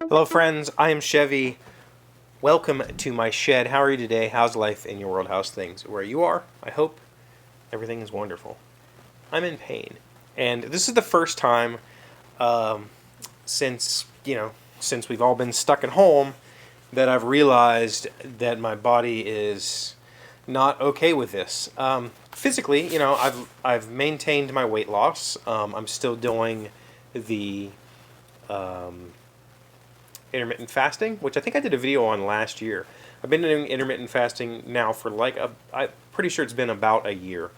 Hello friends, I am Chevee. Welcome to my shed. How are you today? How's life in your world? How's things where you are? I hope everything is wonderful. I'm in pain. And this is the first time since, since we've all been stuck at home that I've realized that my body is not okay with this. Physically, I've maintained my weight loss. I'm still doing the intermittent fasting, which I think I did a video on last year. I've been doing intermittent fasting now for I'm pretty sure it's been about a year,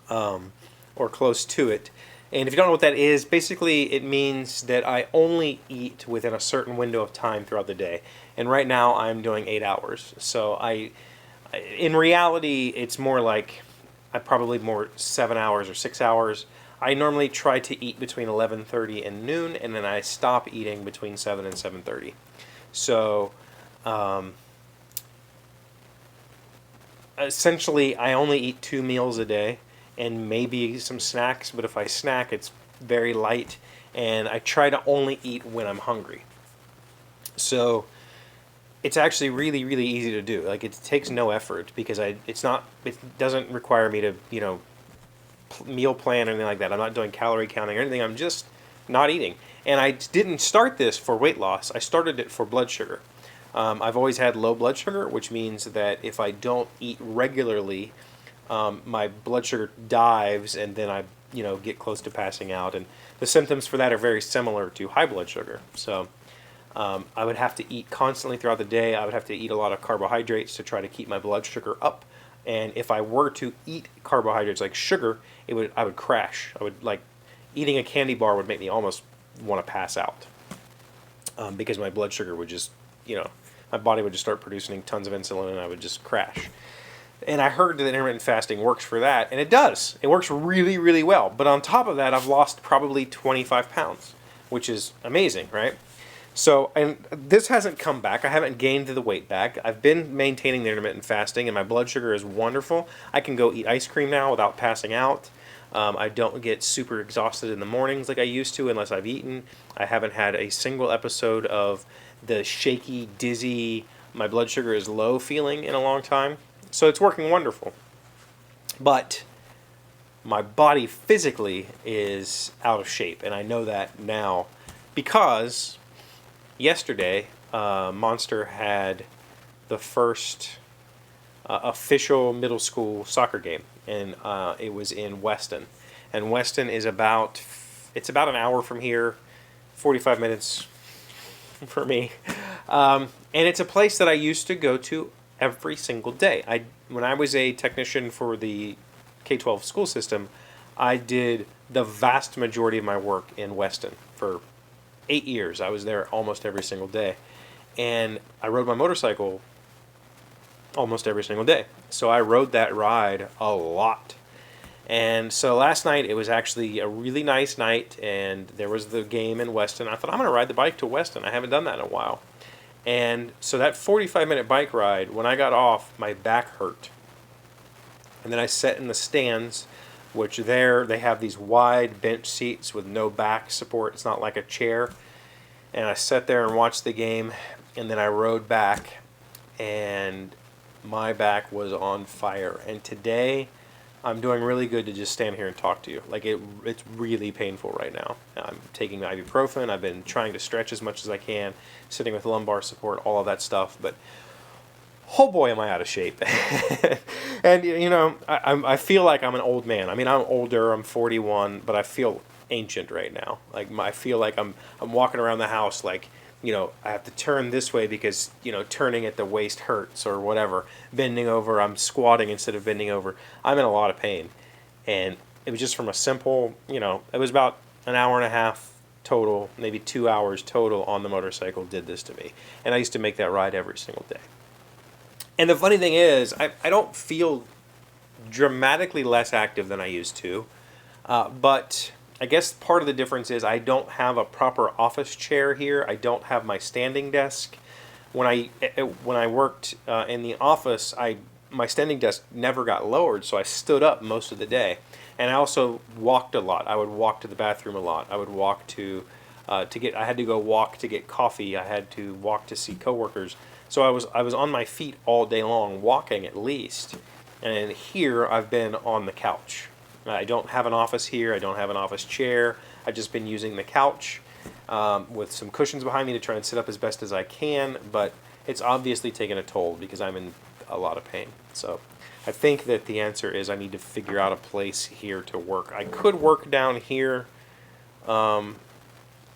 or close to it. And if you don't know what that is, basically it means that I only eat within a certain window of time throughout the day. And right now I'm doing 8 hours. So in reality, it's more like I probably more 7 hours or 6 hours. I normally try to eat between 11:30 and noon, and then I stop eating between 7 and 7:30. So, essentially, I only eat 2 meals a day, and maybe some snacks, but if I snack, it's very light, and I try to only eat when I'm hungry. So, it's actually really, really easy to do. Like, it takes no effort, because it doesn't require me to, meal plan or anything like that. I'm not doing calorie counting or anything. I'm just not eating. And I didn't start this for weight loss. I started it for blood sugar. I've always had low blood sugar, which means that if I don't eat regularly, my blood sugar dives, and then I get close to passing out. And the symptoms for that are very similar to high blood sugar. So I would have to eat constantly throughout the day. I would have to eat a lot of carbohydrates to try to keep my blood sugar up. And if I were to eat carbohydrates like sugar, I would crash. Eating a candy bar would make me almost want to pass out, because my blood sugar would just, my body would just start producing tons of insulin, and I would just crash. And I heard that intermittent fasting works for that, and it does. It works really, really well. But on top of that, I've lost probably 25 pounds, which is amazing, right? So, and this hasn't come back. I haven't gained the weight back. I've been maintaining the intermittent fasting, and my blood sugar is wonderful. I can go eat ice cream now without passing out. I don't get super exhausted in the mornings like I used to unless I've eaten. I haven't had a single episode of the shaky, dizzy, my blood sugar is low feeling in a long time. So it's working wonderful. But my body physically is out of shape, and I know that now because yesterday, Monster had the first official middle school soccer game, and it was in Weston. And Weston is about an hour from here, 45 minutes for me. And it's a place that I used to go to every single day. When I was a technician for the K-12 school system, I did the vast majority of my work in Weston for 8 years. I was there almost every single day. And I rode my motorcycle almost every single day. So I rode that ride a lot. And so last night, it was actually a really nice night, and there was the game in Weston. I thought, I'm going to ride the bike to Weston. I haven't done that in a while. And so that 45-minute bike ride, when I got off, my back hurt. And then I sat in the stands, which they have these wide bench seats with no back support. It's not like a chair. And I sat there and watched the game, and then I rode back, and my back was on fire. And today, I'm doing really good to just stand here and talk to you. It's really painful right now. I'm taking ibuprofen. I've been trying to stretch as much as I can, sitting with lumbar support, all of that stuff. But oh boy, am I out of shape. And, I feel like I'm an old man. I mean, I'm older. I'm 41, but I feel ancient right now. I feel like I'm walking around the house like, I have to turn this way because, turning at the waist hurts or whatever. Bending over, I'm squatting instead of bending over. I'm in a lot of pain. And it was just from a simple, it was about an hour and a half total, maybe 2 hours total on the motorcycle did this to me. And I used to make that ride every single day. And the funny thing is, I don't feel dramatically less active than I used to, but I guess part of the difference is I don't have a proper office chair here. I don't have my standing desk. When I worked in the office, my standing desk never got lowered, so I stood up most of the day. And I also walked a lot. I would walk to the bathroom a lot. I would walk to I had to go walk to get coffee. I had to walk to see coworkers. So I was on my feet all day long, walking at least. And here I've been on the couch. I don't have an office here. I don't have an office chair. I've just been using the couch with some cushions behind me to try and sit up as best as I can. But it's obviously taken a toll because I'm in a lot of pain. So I think that the answer is I need to figure out a place here to work. I could work down here, and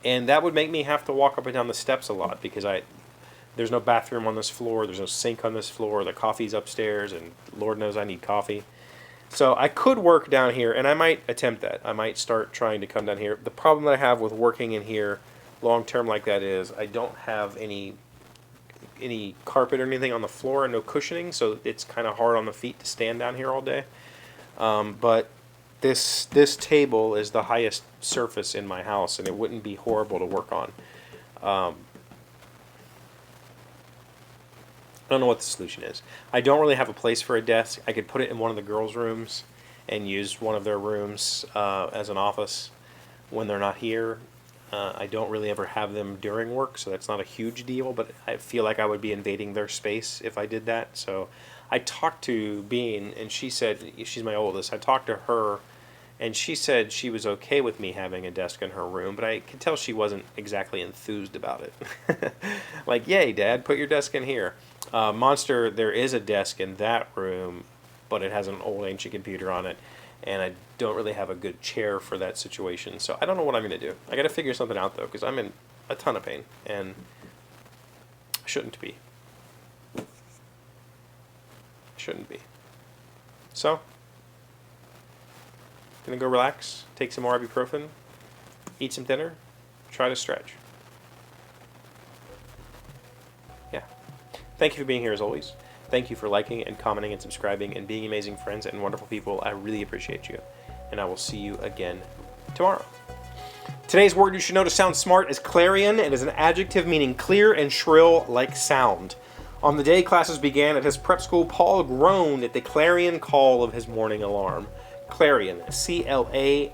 that would make me have to walk up and down the steps a lot because there's no bathroom on this floor, there's no sink on this floor, the coffee's upstairs, and Lord knows I need coffee. So I could work down here, and I might attempt that. I might start trying to come down here. The problem that I have with working in here long term like that is I don't have any carpet or anything on the floor and no cushioning, so it's kind of hard on the feet to stand down here all day. But this table is the highest surface in my house, and it wouldn't be horrible to work on. I don't know what the solution is. I don't really have a place for a desk. I could put it in one of the girls' rooms and use one of their rooms as an office when they're not here. I don't really ever have them during work, so that's not a huge deal, but I feel like I would be invading their space if I did that. So I talked to Bean, and she said, she's my oldest, I talked to her, and she said she was okay with me having a desk in her room, but I could tell she wasn't exactly enthused about it. Like, yay, Dad, put your desk in here. Monster, there is a desk in that room, but it has an old ancient computer on it, and I don't really have a good chair for that situation, so I don't know what I'm going to do. I got to figure something out, though, because I'm in a ton of pain, and I shouldn't be. Shouldn't be. So, gonna go relax, take some more ibuprofen, eat some dinner, try to stretch. Yeah. Thank you for being here as always. Thank you for liking and commenting and subscribing and being amazing friends and wonderful people. I really appreciate you. And I will see you again tomorrow. Today's word you should know to sound smart is clarion. It is an adjective meaning clear and shrill like sound. On the day classes began at his prep school, Paul groaned at the clarion call of his morning alarm. Clarion, C-L-A-R-I-O-N.